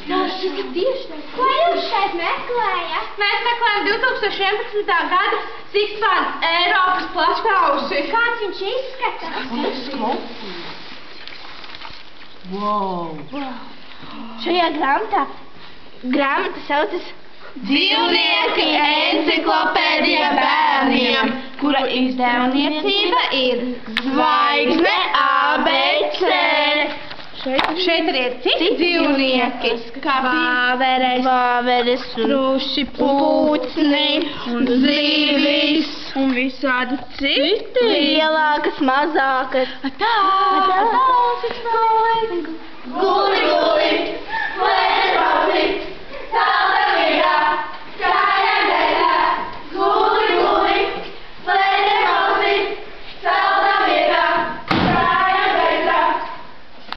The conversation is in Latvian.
Jā, šis ir tieši tas. Ko jūs šeit meklējat? Mēs meklējam 2011. gada Sikspārds Eiropas plaškauši. Kāds viņš izskatās? Wow! Šajā grāmata saucas Dzīvnieki enciklopēdija bērniem, kura izdevniecība ir Zvaigzne ABC. Šeit arī ir citi dzīvnieki, kā vāveres, truši, pūcni, zivis un visādi citi. lielākas, mazākas. Tā!